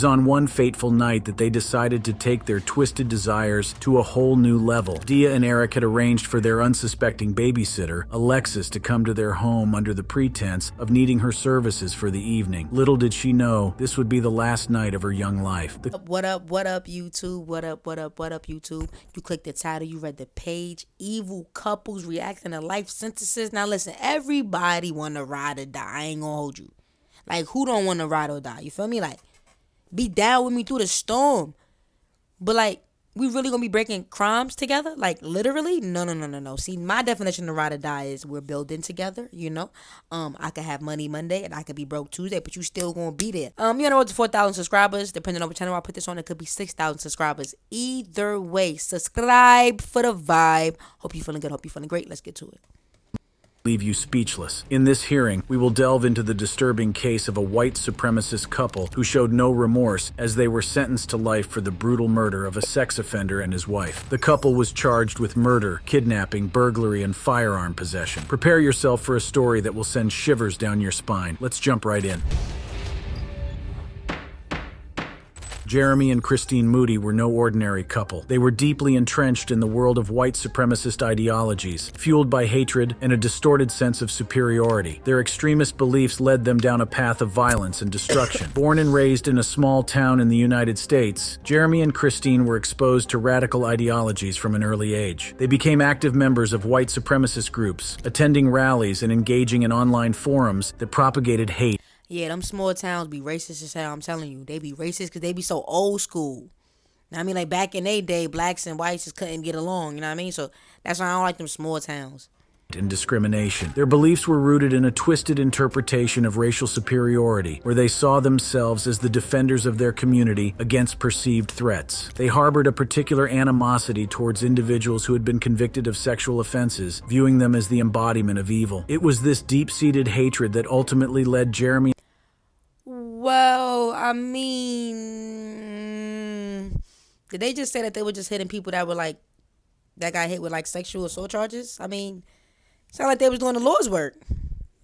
It was on one fateful night that they decided to take their twisted desires to a whole new level. Dia and Eric had arranged for their unsuspecting babysitter, Alexis, to come to their home under the pretense of needing her services for the evening. Little did she know this would be the last night of her young life. What up, YouTube? What up, YouTube? You clicked the title, you read the page. Evil couples reacting to life sentences. Now listen, everybody want to ride or die. I ain't gonna hold you. Like, who don't want to ride or die? You feel me? Like, be down with me through the storm. But like, we really gonna be breaking crimes together? Like, literally? No. See, my definition of ride or die is we're building together, you know? I could have money Monday and I could be broke Tuesday, but you still gonna be there. You know, to 4,000 subscribers, depending on what channel I put this on, it could be 6,000 subscribers. Either way, subscribe for the vibe. Hope you feeling good, hope you feeling great. Let's get to it. Leave you speechless. In this hearing, we will delve into the disturbing case of a white supremacist couple who showed no remorse as they were sentenced to life for the brutal murder of a sex offender and his wife. The couple was charged with murder, kidnapping, burglary, and firearm possession. Prepare yourself for a story that will send shivers down your spine. Let's jump right in. Jeremy and Christine Moody were no ordinary couple. They were deeply entrenched in the world of white supremacist ideologies, fueled by hatred and a distorted sense of superiority. Their extremist beliefs led them down a path of violence and destruction. Born and raised in a small town in the United States, Jeremy and Christine were exposed to radical ideologies from an early age. They became active members of white supremacist groups, attending rallies and engaging in online forums that propagated hate. Yeah, them small towns be racist as hell, I'm telling you. They be racist because they be so old school. I mean, like, back in their day, blacks and whites just couldn't get along, you know what I mean? So that's why I don't like them small towns. And discrimination. Their beliefs were rooted in a twisted interpretation of racial superiority, where they saw themselves as the defenders of their community against perceived threats. They harbored a particular animosity towards individuals who had been convicted of sexual offenses, viewing them as the embodiment of evil. It was this deep-seated hatred that ultimately led Jeremy. Well, I mean, did they just say that they were just hitting people that were like, that got hit with like sexual assault charges? I mean, sound like they was doing the Lord's work.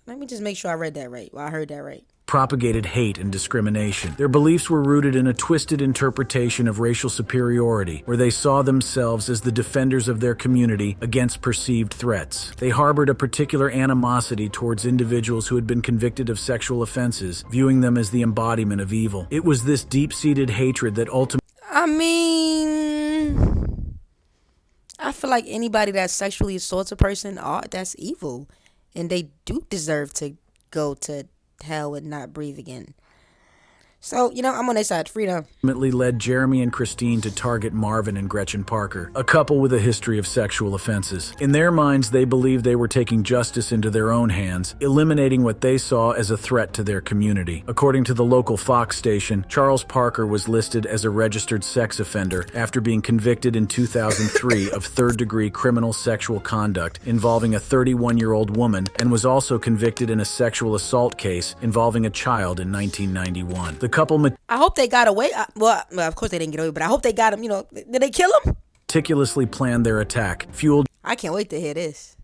Let me just make sure I read that right. Well, I heard that right. Propagated hate and discrimination. Their beliefs were rooted in a twisted interpretation of racial superiority, where they saw themselves as the defenders of their community against perceived threats. They harbored a particular animosity towards individuals who had been convicted of sexual offenses, viewing them as the embodiment of evil. It was this deep-seated hatred that ultimately... I mean, I feel like anybody that sexually assaults a person, that's evil. And they do deserve to go to hell and not breathe again. So, you know, I'm on their side. Freedom. Ultimately led Jeremy and Christine to target Marvin and Gretchen Parker, a couple with a history of sexual offenses. In their minds, they believed they were taking justice into their own hands, eliminating what they saw as a threat to their community. According to the local Fox station, Charles Parker was listed as a registered sex offender after being convicted in 2003 of third-degree criminal sexual conduct involving a 31-year-old woman, and was also convicted in a sexual assault case involving a child in 1991. The couple I hope they got away. Well, of course they didn't get away, but I hope they got him. You know, did they kill him? Meticulously planned their attack, fueled I can't wait to hear this.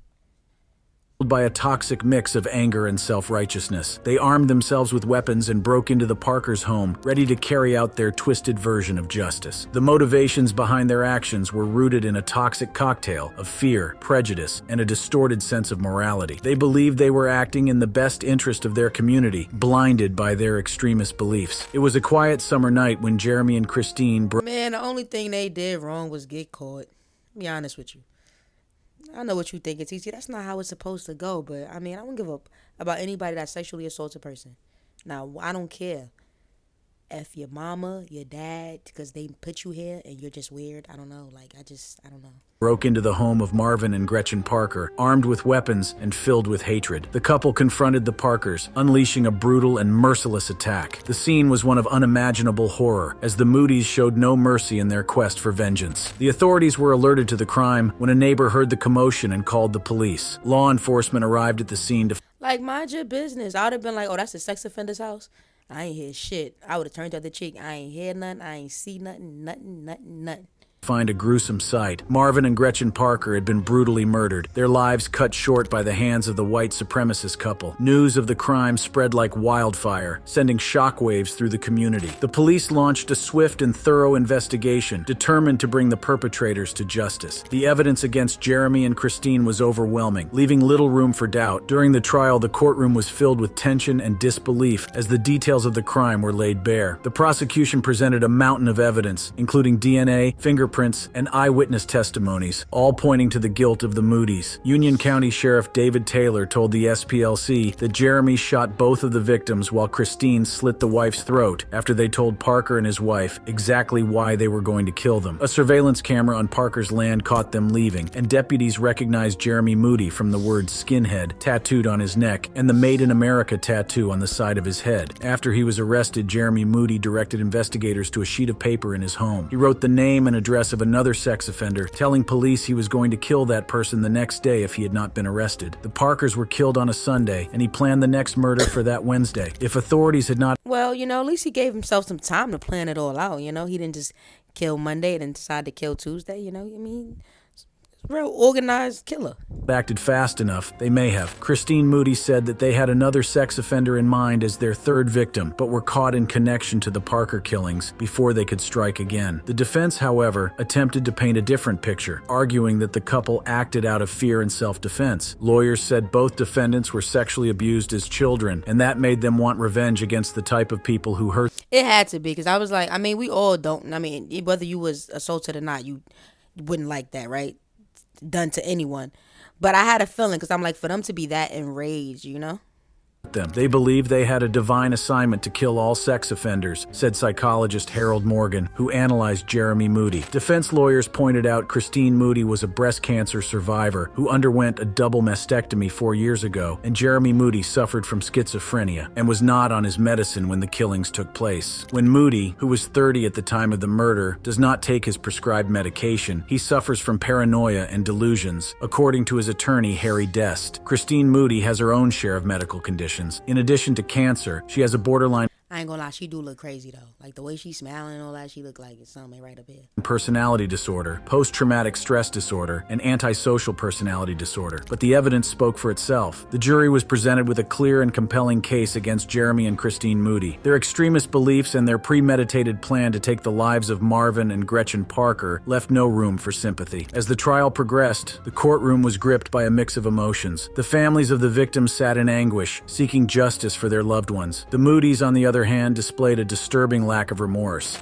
by a toxic mix of anger and self-righteousness. They armed themselves with weapons and broke into the Parkers' home, ready to carry out their twisted version of justice. The motivations behind their actions were rooted in a toxic cocktail of fear, prejudice, and a distorted sense of morality. They believed they were acting in the best interest of their community, blinded by their extremist beliefs. It was a quiet summer night when Jeremy and Christine Man, the only thing they did wrong was get caught. Be honest with you. I know what you think it's easy. That's not how it's supposed to go. But, I mean, I don't give up about anybody that sexually assaults a person. Now, I don't care if your mama, your dad, because they put you here and you're just weird. I don't know. Like, I don't know. broke into the home of Marvin and Gretchen Parker, armed with weapons and filled with hatred. The couple confronted the Parkers, unleashing a brutal and merciless attack. The scene was one of unimaginable horror, as the Moodys showed no mercy in their quest for vengeance. The authorities were alerted to the crime when a neighbor heard the commotion and called the police. Law enforcement arrived at the scene to... Like, mind your business. I would have been like, oh, that's a sex offender's house? I ain't hear shit. I would have turned to the other chick. I ain't hear nothing. I ain't see nothing. find a gruesome sight. Marvin and Gretchen Parker had been brutally murdered, their lives cut short by the hands of the white supremacist couple. News of the crime spread like wildfire, sending shockwaves through the community. The police launched a swift and thorough investigation, determined to bring the perpetrators to justice. The evidence against Jeremy and Christine was overwhelming, leaving little room for doubt. During the trial, the courtroom was filled with tension and disbelief as the details of the crime were laid bare. The prosecution presented a mountain of evidence, including DNA, fingerprints, and eyewitness testimonies, all pointing to the guilt of the Moodys. Union County Sheriff David Taylor told the SPLC that Jeremy shot both of the victims while Christine slit the wife's throat after they told Parker and his wife exactly why they were going to kill them. A surveillance camera on Parker's land caught them leaving, and deputies recognized Jeremy Moody from the word skinhead tattooed on his neck and the Made in America tattoo on the side of his head. After he was arrested, Jeremy Moody directed investigators to a sheet of paper in his home. He wrote the name and address of another sex offender, telling police he was going to kill that person the next day if he had not been arrested. The Parkers were killed on a Sunday, and he planned the next murder for that Wednesday. If authorities had not... Well, at least he gave himself some time to plan it all out, He didn't just kill Monday and then decide to kill Tuesday, real organized killer. Acted fast enough, they may have. Christine Moody said that they had another sex offender in mind as their third victim, but were caught in connection to the Parker killings before they could strike again. The defense, however, attempted to paint a different picture, arguing that the couple acted out of fear and self-defense. Lawyers said both defendants were sexually abused as children, and that made them want revenge against the type of people who hurt. It had to be, because I was like, we all don't. Whether you was assaulted or not, you wouldn't like that, right? Done to anyone. But I had a feeling, because I'm like, for them to be that enraged, them. They believed they had a divine assignment to kill all sex offenders, said psychologist Harold Morgan, who analyzed Jeremy Moody. Defense lawyers pointed out Christine Moody was a breast cancer survivor who underwent a double mastectomy 4 years ago, and Jeremy Moody suffered from schizophrenia and was not on his medicine when the killings took place. When Moody, who was 30 at the time of the murder, does not take his prescribed medication, he suffers from paranoia and delusions, according to his attorney Harry Dest. Christine Moody has her own share of medical conditions. In addition to cancer, she has a borderline... I ain't gonna lie, she do look crazy though. Like the way she's smiling and all that, she look like it's something right up here. Personality disorder, post-traumatic stress disorder, and antisocial personality disorder. But the evidence spoke for itself. The jury was presented with a clear and compelling case against Jeremy and Christine Moody. Their extremist beliefs and their premeditated plan to take the lives of Marvin and Gretchen Parker left no room for sympathy. As the trial progressed, the courtroom was gripped by a mix of emotions. The families of the victims sat in anguish, seeking justice for their loved ones. The Moodys, on the other hand, displayed a disturbing lack of remorse.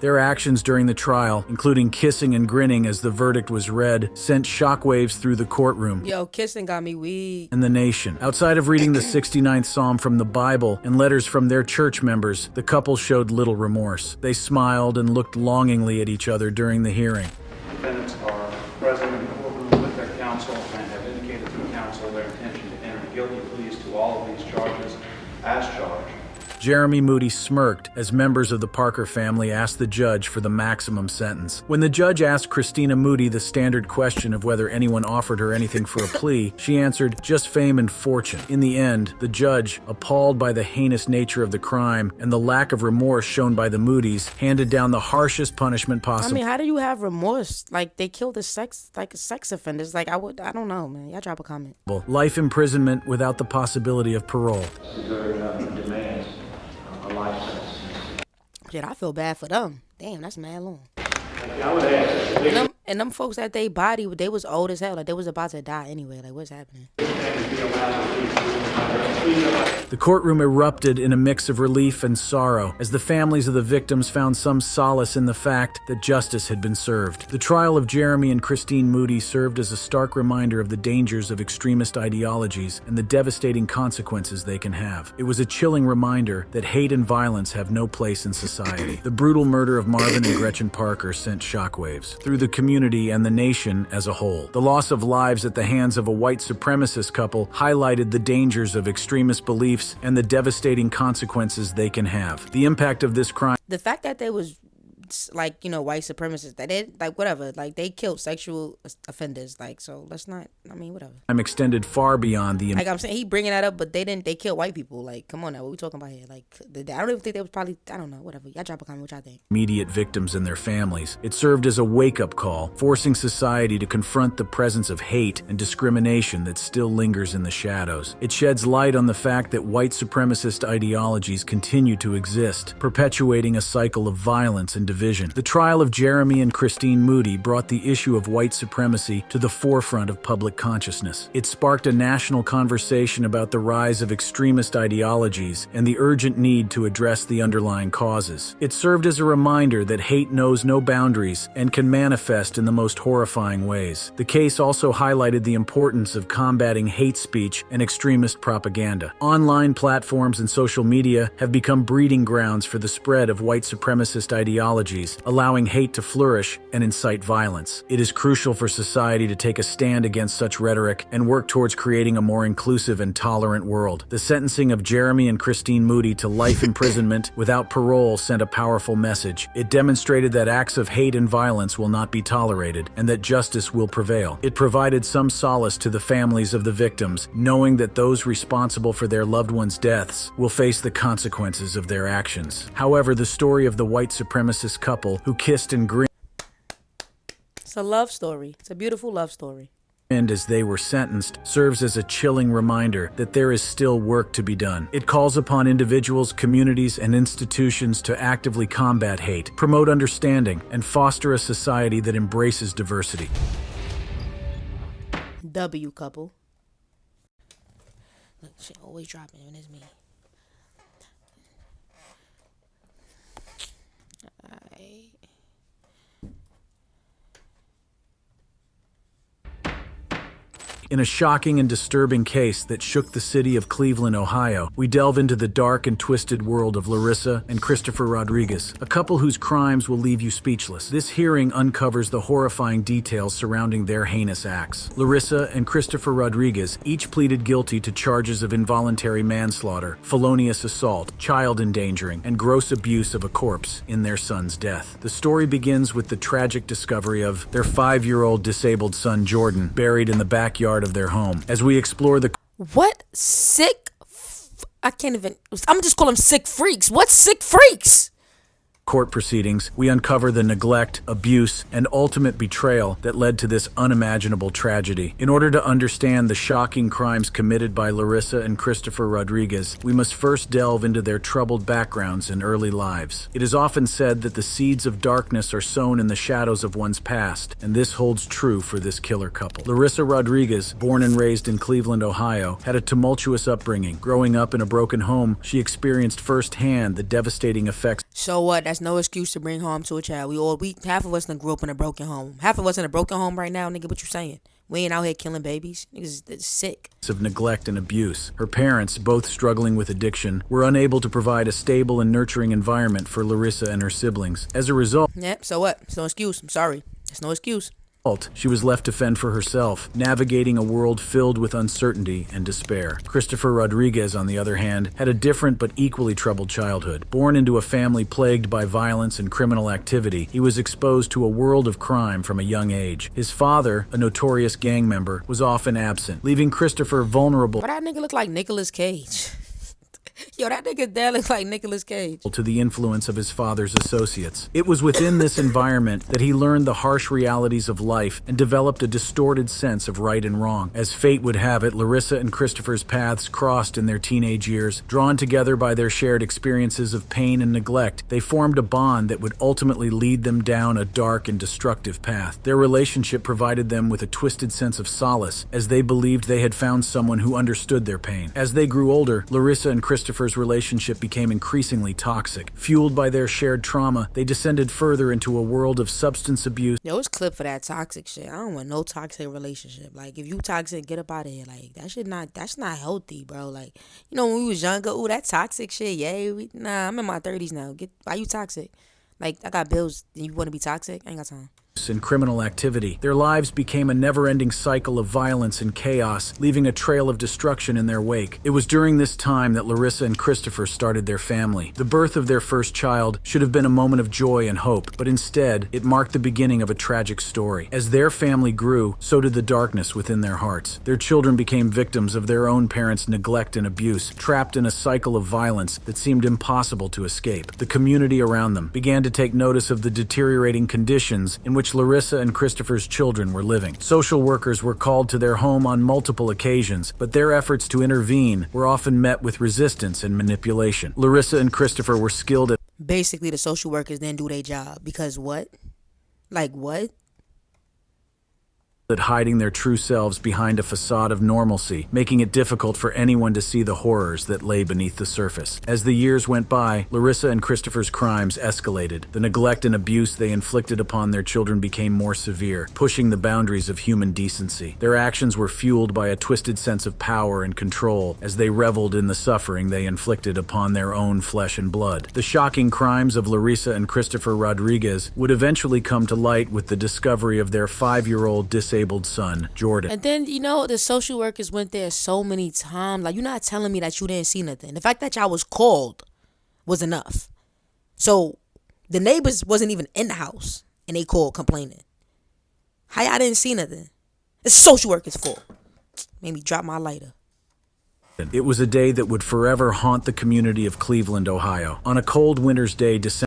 Their actions during the trial, including kissing and grinning as the verdict was read, sent shockwaves through the courtroom. Yo, kissing got me weak. And the nation. Outside of reading the 69th Psalm from the Bible and letters from their church members, the couple showed little remorse. They smiled and looked longingly at each other during the hearing. Defendants are present in the courtroom with their counsel and have indicated to the counsel their intention to enter guilty pleas to all of these charges as charged. Jeremy Moody smirked as members of the Parker family asked the judge for the maximum sentence. When the judge asked Christina Moody the standard question of whether anyone offered her anything for a plea, she answered, just fame and fortune. In the end, the judge, appalled by the heinous nature of the crime and the lack of remorse shown by the Moodys, handed down the harshest punishment possible. How do you have remorse? Like, they killed a sex offenders. Like, I don't know, man. Y'all drop a comment. Life imprisonment without the possibility of parole. Shit, I feel bad for them. Damn, that's mad long. I would ask and them folks at they body, they was old as hell. Like, they was about to die anyway. Like, what's happening? The courtroom erupted in a mix of relief and sorrow as the families of the victims found some solace in the fact that justice had been served. The trial of Jeremy and Christine Moody served as a stark reminder of the dangers of extremist ideologies and the devastating consequences they can have. It was a chilling reminder that hate and violence have no place in society. The brutal murder of Marvin and Gretchen Parker sent shockwaves through the community and the nation as a whole. The loss of lives at the hands of a white supremacist couple highlighted the dangers of extremist beliefs and the devastating consequences they can have. The impact of this crime... The fact that like, you know, white supremacists. That they like whatever. Like they killed sexual offenders. Like, so let's not. I mean, whatever. I'm extended far beyond the Like I'm saying, he bringing that up, but they didn't. They killed white people. Like, come on now, what we talking about here? Like, I don't even think they was probably. I don't know. Whatever. Y'all drop a comment. What y'all think? immediate victims and their families. It served as a wake-up call, forcing society to confront the presence of hate and discrimination that still lingers in the shadows. It sheds light on the fact that white supremacist ideologies continue to exist, perpetuating a cycle of violence and division. The trial of Jeremy and Christine Moody brought the issue of white supremacy to the forefront of public consciousness. It sparked a national conversation about the rise of extremist ideologies and the urgent need to address the underlying causes. It served as a reminder that hate knows no boundaries and can manifest in the most horrifying ways. The case also highlighted the importance of combating hate speech and extremist propaganda. Online platforms and social media have become breeding grounds for the spread of white supremacist ideologies, allowing hate to flourish and incite violence. It is crucial for society to take a stand against such rhetoric and work towards creating a more inclusive and tolerant world. The sentencing of Jeremy and Christine Moody to life imprisonment without parole sent a powerful message. It demonstrated that acts of hate and violence will not be tolerated and that justice will prevail. It provided some solace to the families of the victims, knowing that those responsible for their loved ones' deaths will face the consequences of their actions. However, the story of the white supremacist couple who kissed and grinned It's a love story. It's a beautiful love story. as they were sentenced serves as a chilling reminder that there is still work to be done. It calls upon individuals, communities, and institutions to actively combat hate, promote understanding, and foster a society that embraces diversity. W couple. Look, shit always dropping when it's me. Alright. In a shocking and disturbing case that shook the city of Cleveland, Ohio, we delve into the dark and twisted world of Larissa and Christopher Rodriguez, a couple whose crimes will leave you speechless. This hearing uncovers the horrifying details surrounding their heinous acts. Larissa and Christopher Rodriguez each pleaded guilty to charges of involuntary manslaughter, felonious assault, child endangering, and gross abuse of a corpse in their son's death. The story begins with the tragic discovery of their 5-year-old disabled son Jordan, buried in the backyard of their home. As we explore the What sick? I can't even. I'm just calling them sick freaks. What sick freaks? court proceedings, we uncover the neglect, abuse, and ultimate betrayal that led to this unimaginable tragedy. In order to understand the shocking crimes committed by Larissa and Christopher Rodriguez, we must first delve into their troubled backgrounds and early lives. It is often said that the seeds of darkness are sown in the shadows of one's past, and this holds true for this killer couple. Larissa Rodriguez, born and raised in Cleveland, Ohio, had a tumultuous upbringing. Growing up in a broken home, she experienced firsthand the devastating effects. So what? That's no excuse to bring harm to a child. Half of us done grew up in a broken home. Half of us in a broken home right now, nigga. What you saying? We ain't out here killing babies. Niggas is sick. Of neglect and abuse. Her parents, both struggling with addiction, were unable to provide a stable and nurturing environment for Larissa and her siblings. As a result, Yep. So what? It's no excuse. I'm sorry. It's no excuse. she was left to fend for herself, navigating a world filled with uncertainty and despair. Christopher Rodriguez, on the other hand, had a different but equally troubled childhood. Born into a family plagued by violence and criminal activity, he was exposed to a world of crime from a young age. His father, a notorious gang member, was often absent, leaving Christopher vulnerable But that nigga look like Nicolas Cage. Yo, that nigga there looks like Nicolas Cage. to the influence of his father's associates. It was within this environment that he learned the harsh realities of life and developed a distorted sense of right and wrong. As fate would have it, Larissa and Christopher's paths crossed in their teenage years. Drawn together by their shared experiences of pain and neglect, they formed a bond that would ultimately lead them down a dark and destructive path. Their relationship provided them with a twisted sense of solace, as they believed they had found someone who understood their pain. As they grew older, Larissa and Christopher's relationship became increasingly toxic. Fueled by their shared trauma, they descended further into a world of substance abuse. Yo, it's clip for that toxic shit. I don't want no toxic relationship. Like, if you toxic, get up out of here. Like, that's not healthy, bro. Like, you know, when we was younger, ooh, that toxic shit, yeah. Nah, I'm in my 30s now. Why you toxic? Like, I got bills, and you want to be toxic? I ain't got time. and criminal activity. Their lives became a never-ending cycle of violence and chaos, leaving a trail of destruction in their wake. It was during this time that Larissa and Christopher started their family. The birth of their first child should have been a moment of joy and hope, but instead, it marked the beginning of a tragic story. As their family grew, so did the darkness within their hearts. Their children became victims of their own parents' neglect and abuse, trapped in a cycle of violence that seemed impossible to escape. The community around them began to take notice of the deteriorating conditions in which Larissa and Christopher's children were living. Social workers were called to their home on multiple occasions, but their efforts to intervene were often met with resistance and manipulation. Larissa and Christopher were skilled at Basically, the social workers didn't do their job because what? Like what? hiding their true selves behind a facade of normalcy, making it difficult for anyone to see the horrors that lay beneath the surface. As the years went by, Larissa and Christopher's crimes escalated. The neglect and abuse they inflicted upon their children became more severe, pushing the boundaries of human decency. Their actions were fueled by a twisted sense of power and control as they reveled in the suffering they inflicted upon their own flesh and blood. The shocking crimes of Larissa and Christopher Rodriguez would eventually come to light with the discovery of their 5-year-old disabled son, Jordan. And then, the social workers went there so many times. Like, you're not telling me that you didn't see nothing. The fact that y'all was called was enough. So, the neighbors wasn't even in the house, and they called complaining. How y'all didn't see nothing? It's social workers' fault. Made me drop my lighter. It was a day that would forever haunt the community of Cleveland, Ohio. On a cold winter's day, December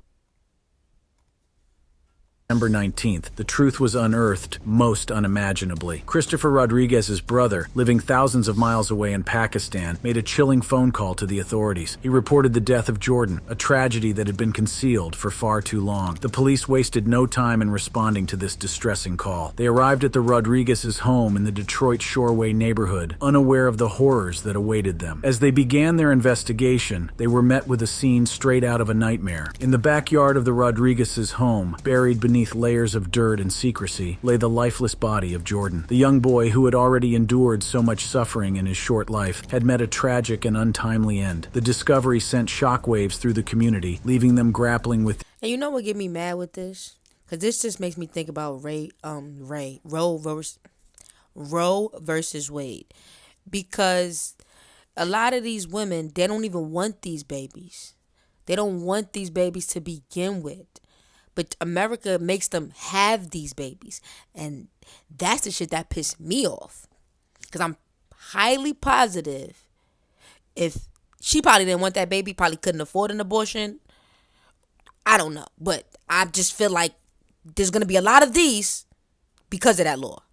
19th, the truth was unearthed most unimaginably. Christopher Rodriguez's brother, living thousands of miles away in Pakistan, made a chilling phone call to the authorities. He reported the death of Jordan, a tragedy that had been concealed for far too long. The police wasted no time in responding to this distressing call. They arrived at the Rodriguez's home in the Detroit Shoreway neighborhood, unaware of the horrors that awaited them. As they began their investigation, they were met with a scene straight out of a nightmare. In the backyard of the Rodriguez's home, buried beneath layers of dirt and secrecy, lay the lifeless body of Jordan. The young boy, who had already endured so much suffering in his short life, had met a tragic and untimely end. The discovery sent shockwaves through the community, leaving them grappling with... And you know what get me mad with this? Because this just makes me think about Roe versus Wade. Because a lot of these women, they don't even want these babies. They don't want these babies to begin with. But America makes them have these babies. And that's the shit that pissed me off. Because I'm highly positive if she probably didn't want that baby, probably couldn't afford an abortion. I don't know. But I just feel like there's going to be a lot of these because of that law.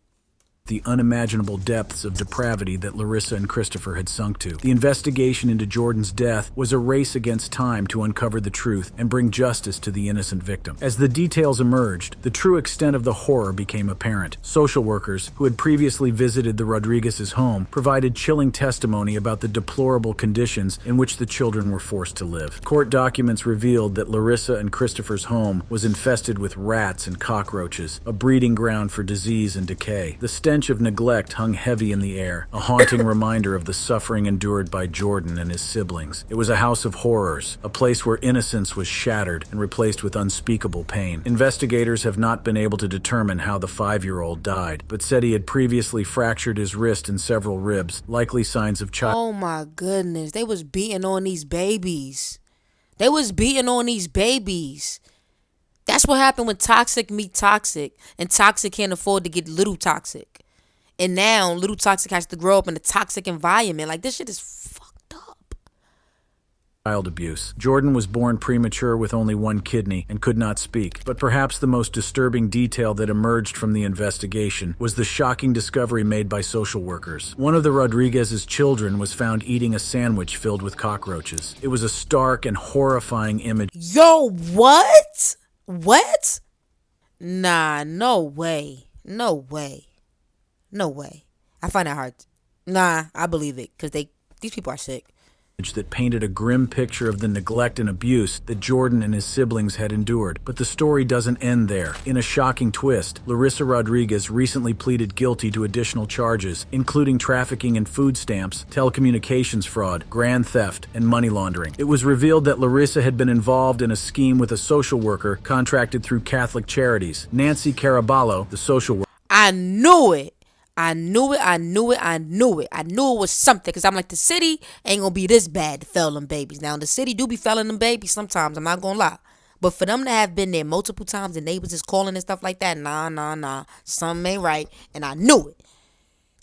The unimaginable depths of depravity that Larissa and Christopher had sunk to. The investigation into Jordan's death was a race against time to uncover the truth and bring justice to the innocent victim. As the details emerged, the true extent of the horror became apparent. Social workers, who had previously visited the Rodriguez's home, provided chilling testimony about the deplorable conditions in which the children were forced to live. Court documents revealed that Larissa and Christopher's home was infested with rats and cockroaches, a breeding ground for disease and decay. The stench of neglect hung heavy in the air, a haunting reminder of the suffering endured by Jordan and his siblings. It was a house of horrors, a place where innocence was shattered and replaced with unspeakable pain. Investigators have not been able to determine how the 5-year-old died, but said he had previously fractured his wrist and several ribs, likely signs of child... Oh my goodness, they was beating on these babies. They was beating on these babies. That's what happened when toxic meet toxic, and toxic can't afford to get little toxic. And now little toxic has to grow up in a toxic environment. Like, this shit is fucked up. Child abuse. Jordan was born premature with only one kidney and could not speak. But perhaps the most disturbing detail that emerged from the investigation was the shocking discovery made by social workers. One of the Rodriguez's children was found eating a sandwich filled with cockroaches. It was a stark and horrifying image. Yo, what? What? Nah, no way. No way. No way. I find that hard. Nah, I believe it. Because these people are sick. that painted a grim picture of the neglect and abuse that Jordan and his siblings had endured. But the story doesn't end there. In a shocking twist, Larissa Rodriguez recently pleaded guilty to additional charges, including trafficking in food stamps, telecommunications fraud, grand theft, and money laundering. It was revealed that Larissa had been involved in a scheme with a social worker contracted through Catholic Charities. Nancy Caraballo, the social worker. I knew it. I knew it was something, because I'm like, the city ain't gonna be this bad to fail them babies. Now, the city do be failing them babies sometimes, I'm not gonna lie. But for them to have been there multiple times, the neighbors is calling and stuff like that, nah. Something ain't right, and I knew it.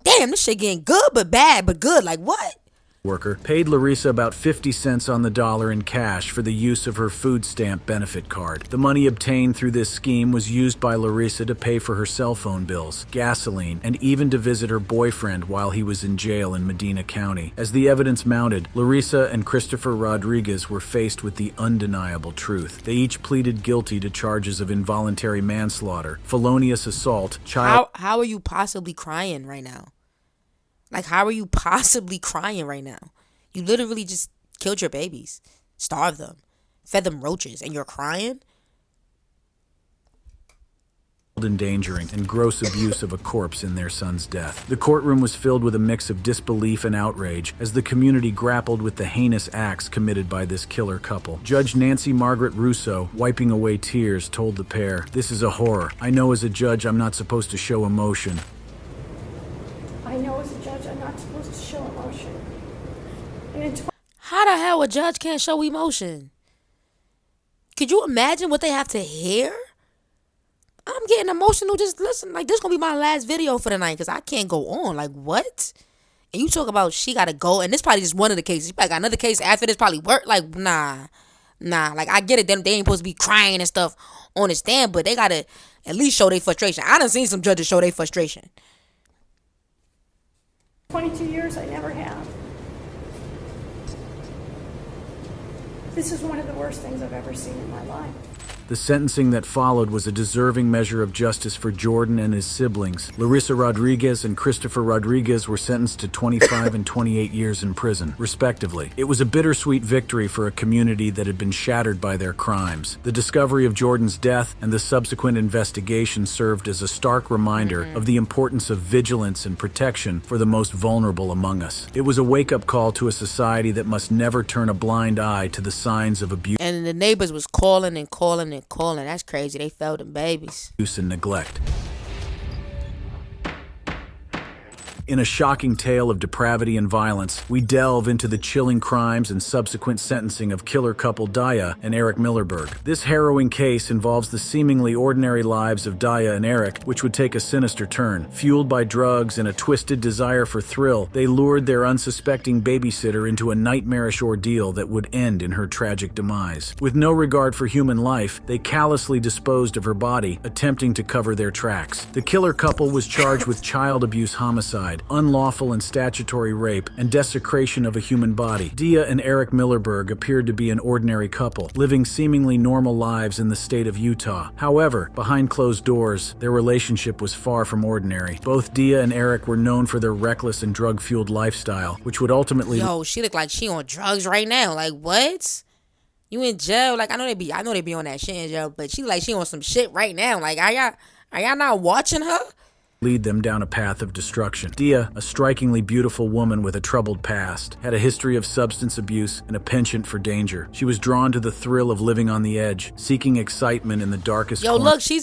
Damn, this shit getting good but bad but good, like what? Worker paid Larissa about 50 cents on the dollar in cash for the use of her food stamp benefit card. The money obtained through this scheme was used by Larissa to pay for her cell phone bills, gasoline, and even to visit her boyfriend while he was in jail in Medina County. As the evidence mounted, Larissa and Christopher Rodriguez were faced with the undeniable truth. They each pleaded guilty to charges of involuntary manslaughter, felonious assault, child... How are you possibly crying right now? Like, how are you possibly crying right now? You literally just killed your babies, starved them, fed them roaches, and you're crying? Endangering and gross abuse of a corpse in their son's death. The courtroom was filled with a mix of disbelief and outrage as the community grappled with the heinous acts committed by this killer couple. Judge Nancy Margaret Russo, wiping away tears, told the pair, "This is a horror. I know as a judge I'm not supposed to show emotion. I know as a judge I'm not supposed to show emotion. And How the hell a judge can't show emotion? Could you imagine what they have to hear? I'm getting emotional just listen. Like, this gonna be my last video for the night because I can't go on. Like, what? And you talk about she gotta go, and this probably just one of the cases. You probably got another case after this probably work. Like, nah. Like, I get it. They ain't supposed to be crying and stuff on the stand, but they gotta at least show their frustration. I done seen some judges show their frustration. 22 years I never have. This is one of the worst things I've ever seen in my life. The sentencing that followed was a deserving measure of justice for Jordan and his siblings. Larissa Rodriguez and Christopher Rodriguez were sentenced to 25 and 28 years in prison, respectively. It was a bittersweet victory for a community that had been shattered by their crimes. The discovery of Jordan's death and the subsequent investigation served as a stark reminder of the importance of vigilance and protection for the most vulnerable among us. It was a wake-up call to a society that must never turn a blind eye to the signs of abuse. And the neighbors was calling and calling. That's crazy. They failed them babies. Abuse and neglect. In a shocking tale of depravity and violence, we delve into the chilling crimes and subsequent sentencing of killer couple Daya and Eric Millerberg. This harrowing case involves the seemingly ordinary lives of Daya and Eric, which would take a sinister turn. Fueled by drugs and a twisted desire for thrill, they lured their unsuspecting babysitter into a nightmarish ordeal that would end in her tragic demise. With no regard for human life, they callously disposed of her body, attempting to cover their tracks. The killer couple was charged with child abuse homicide, unlawful and statutory rape, and desecration of a human body. Dia and Eric Millerberg appeared to be an ordinary couple, living seemingly normal lives in the state of Utah. However, behind closed doors, their relationship was far from ordinary. Both Dia and Eric were known for their reckless and drug-fueled lifestyle, which would ultimately... Yo, she look like she on drugs right now. Like, what? You in jail? Like, I know they be on that shit in jail, but she like she on some shit right now. Like, are y'all not watching her? Lead them down a path of destruction. Dia, a strikingly beautiful woman with a troubled past, had a history of substance abuse and a penchant for danger. She was drawn to the thrill of living on the edge, seeking excitement in the darkest Yo, look, she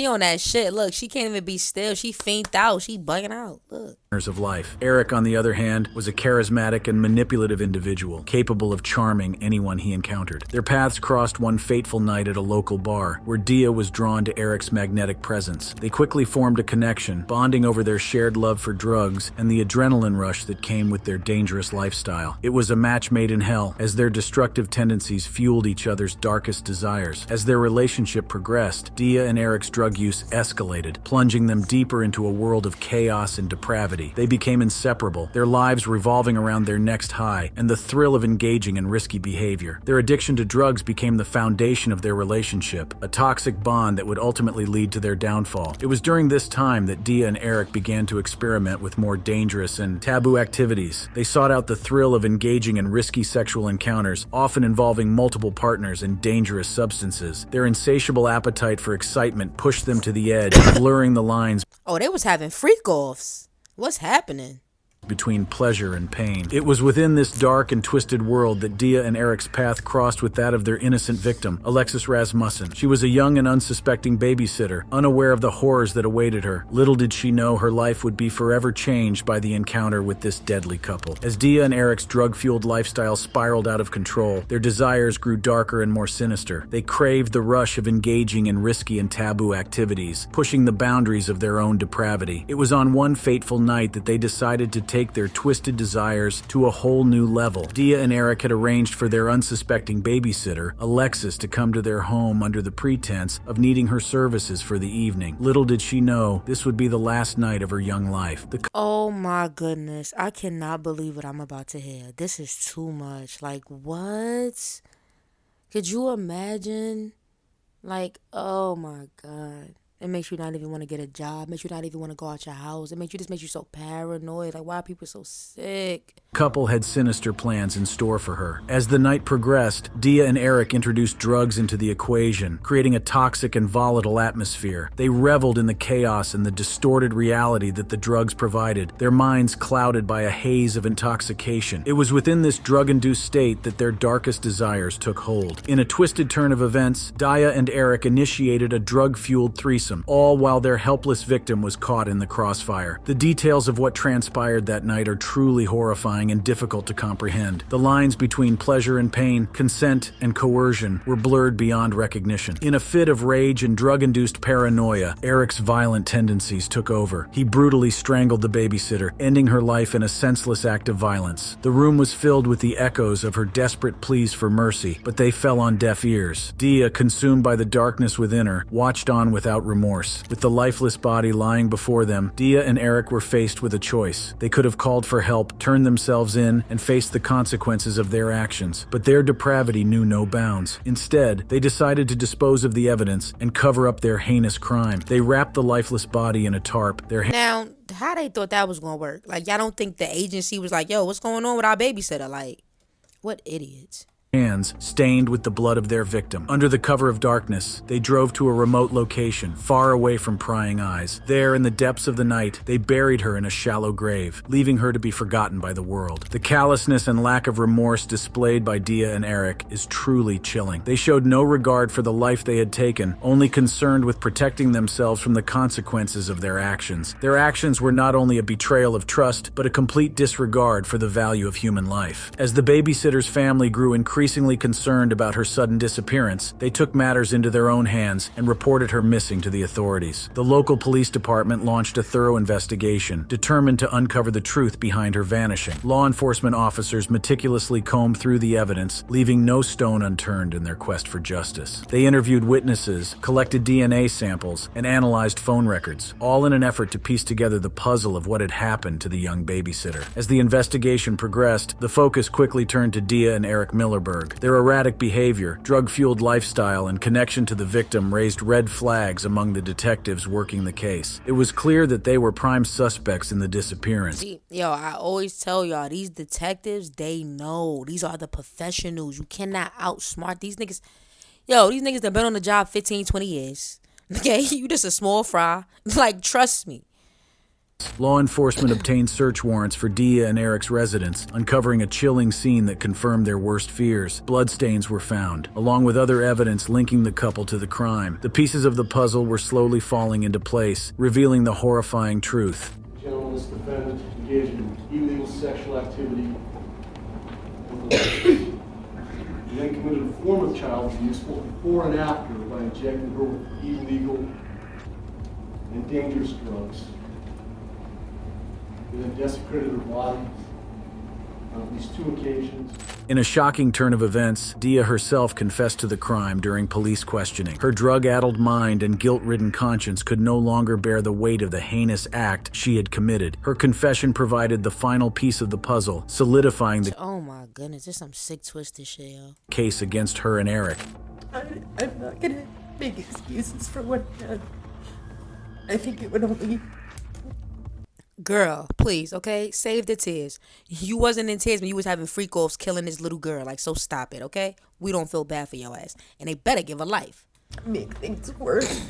on that shit. Look, she can't even be still. She faint out. She bugging out. Look. Of life. Eric, on the other hand, was a charismatic and manipulative individual, capable of charming anyone he encountered. Their paths crossed one fateful night at a local bar, where Dia was drawn to Eric's magnetic presence. They quickly formed a connection, bonding over their shared love for drugs and the adrenaline rush that came with their dangerous lifestyle. It was a match made in hell, as their destructive tendencies fueled each other's darkest desires. As their relationship progressed, Dia and Eric's drug use escalated, plunging them deeper into a world of chaos and depravity. reality. They became inseparable, their lives revolving around their next high and the thrill of engaging in risky behavior. Their addiction to drugs became the foundation of their relationship, a toxic bond that would ultimately lead to their downfall. It was during this time that Dia and Eric began to experiment with more dangerous and taboo activities. They sought out the thrill of engaging in risky sexual encounters, often involving multiple partners and dangerous substances. Their insatiable appetite for excitement pushed them to the edge, blurring the lines Oh, they was having freak-offs. What's happening? between pleasure and pain. It was within this dark and twisted world that Dia and Eric's path crossed with that of their innocent victim, Alexis Rasmussen. She was a young and unsuspecting babysitter, unaware of the horrors that awaited her. Little did she know her life would be forever changed by the encounter with this deadly couple. As Dia and Eric's drug-fueled lifestyle spiraled out of control, their desires grew darker and more sinister. They craved the rush of engaging in risky and taboo activities, pushing the boundaries of their own depravity. It was on one fateful night that they decided to take their twisted desires to a whole new level. Dia and Eric had arranged for their unsuspecting babysitter, Alexis, to come to their home under the pretense of needing her services for the evening. Little did she know this would be the last night of her young life. Oh my goodness. I cannot believe what I'm about to hear. This is too much. Like, what? Could you imagine? Like, oh my God. It makes you not even want to get a job. It makes you not even want to go out your house. It makes you so paranoid. Like, why are people so sick? Couple had sinister plans in store for her. As the night progressed, Dia and Eric introduced drugs into the equation, creating a toxic and volatile atmosphere. They reveled in the chaos and the distorted reality that the drugs provided, their minds clouded by a haze of intoxication. It was within this drug-induced state that their darkest desires took hold. In a twisted turn of events, Dia and Eric initiated a drug-fueled threesome, all while their helpless victim was caught in the crossfire. The details of what transpired that night are truly horrifying and difficult to comprehend. The lines between pleasure and pain, consent and coercion were blurred beyond recognition. In a fit of rage and drug-induced paranoia, Eric's violent tendencies took over. He brutally strangled the babysitter, ending her life in a senseless act of violence. The room was filled with the echoes of her desperate pleas for mercy, but they fell on deaf ears. Dia, consumed by the darkness within her, watched on without remorse. With the lifeless body lying before them, Dia and Eric were faced with a choice. They could have called for help, turned themselves in, and faced the consequences of their actions. But their depravity knew no bounds. Instead, they decided to dispose of the evidence and cover up their heinous crime. They wrapped the lifeless body in a tarp. Now, how they thought that was going to work? Like, y'all don't think the agency was like, yo, what's going on with our babysitter? Like, what idiots. Hands stained with the blood of their victim. Under the cover of darkness, they drove to a remote location, far away from prying eyes. There, in the depths of the night, they buried her in a shallow grave, leaving her to be forgotten by the world. The callousness and lack of remorse displayed by Dia and Eric is truly chilling. They showed no regard for the life they had taken, only concerned with protecting themselves from the consequences of their actions. Their actions were not only a betrayal of trust, but a complete disregard for the value of human life. As the babysitter's family grew increasingly concerned about her sudden disappearance, they took matters into their own hands and reported her missing to the authorities. The local police department launched a thorough investigation, determined to uncover the truth behind her vanishing. Law enforcement officers meticulously combed through the evidence, leaving no stone unturned in their quest for justice. They interviewed witnesses, collected DNA samples, and analyzed phone records, all in an effort to piece together the puzzle of what had happened to the young babysitter. As the investigation progressed, the focus quickly turned to Dia and Eric Millerberg. Their erratic behavior, drug-fueled lifestyle, and connection to the victim raised red flags among the detectives working the case. It was clear that they were prime suspects in the disappearance. See, yo, I always tell y'all, these detectives, they know. These are the professionals. You cannot outsmart these niggas. Yo, these niggas that been on the job 15, 20 years. Okay, you just a small fry. Like, trust me. Law enforcement obtained search warrants for Dia and Eric's residence, uncovering a chilling scene that confirmed their worst fears. Bloodstains were found, along with other evidence linking the couple to the crime. The pieces of the puzzle were slowly falling into place, revealing the horrifying truth. Gentlemen, this defendant engaged in illegal sexual activity. He then committed a form of child abuse both before and after by injecting her with illegal and dangerous drugs. He then desecrated her body, on at least 2 occasions. In a shocking turn of events, Dia herself confessed to the crime during police questioning. Her drug-addled mind and guilt-ridden conscience could no longer bear the weight of the heinous act she had committed. Her confession provided the final piece of the puzzle, solidifying the Oh my goodness, this some sick twisted shit, yo. case against her and Eric. I'm not gonna make excuses for what I did. I think it would only... Girl, please, okay? Save the tears. You wasn't in tears when you was having freak-offs killing this little girl. Like, so stop it, okay? We don't feel bad for your ass. And they better give her life. make things worse.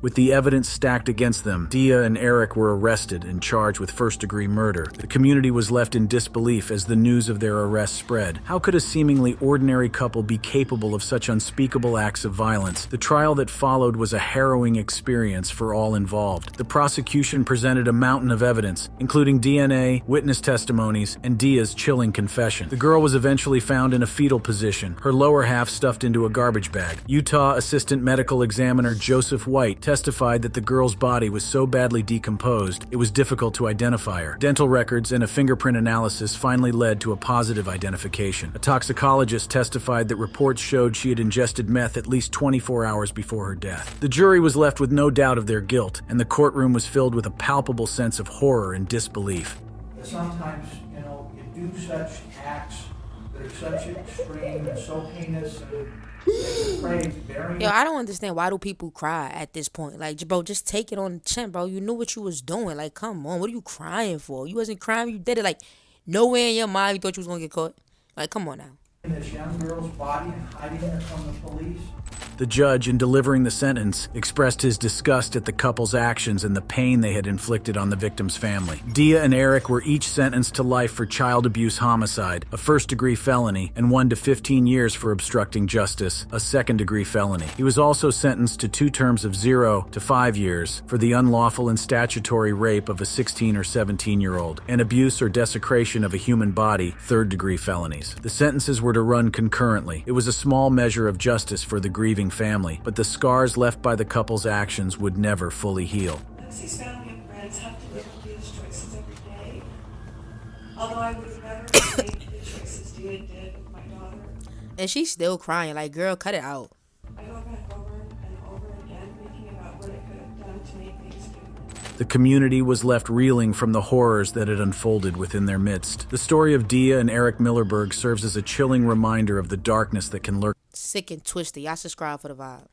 With the evidence stacked against them, Dia and Eric were arrested and charged with first-degree murder. The community was left in disbelief as the news of their arrest spread. How could a seemingly ordinary couple be capable of such unspeakable acts of violence? The trial that followed was a harrowing experience for all involved. The prosecution presented a mountain of evidence, including DNA, witness testimonies, and Dia's chilling confession. The girl was eventually found in a fetal position, her lower half stuffed into a garbage bag. Utah Assistant Medical Examiner Joseph White testified that the girl's body was so badly decomposed, it was difficult to identify her. Dental records and a fingerprint analysis finally led to a positive identification. A toxicologist testified that reports showed she had ingested meth at least 24 hours before her death. The jury was left with no doubt of their guilt, and the courtroom was filled with a palpable sense of horror and disbelief. Sometimes, you do such acts that are such extreme and so heinous and Yo, I don't understand, why do people cry at this point? Like, bro, just take it on the chin, bro. You knew what you was doing. Like, come on, what are you crying for? You wasn't crying, you did it. Like, nowhere in your mind you thought you was gonna get caught. Like, come on now. in this young girl's body and hiding it from the police. The judge, in delivering the sentence, expressed his disgust at the couple's actions and the pain they had inflicted on the victim's family. Dia and Eric were each sentenced to life for child abuse homicide, a first-degree felony, and 1 to 15 years for obstructing justice, a second-degree felony. He was also sentenced to 2 terms of 0 to 5 years for the unlawful and statutory rape of a 16 or 17-year-old, and abuse or desecration of a human body, third-degree felonies. The sentences were to run concurrently. It was a small measure of justice for the grieving family, but the scars left by the couple's actions would never fully heal. Lexi's family and friends have to live with these choices every day. Although I would have never made the choices Dia did with my daughter. And she's still crying. Like, girl, cut it out. I go back over and over again thinking about what I could have done to make things different. The community was left reeling from the horrors that had unfolded within their midst. The story of Dia and Eric Millerberg serves as a chilling reminder of the darkness that can lurk. Sick and twisted. Y'all subscribe for the vibe.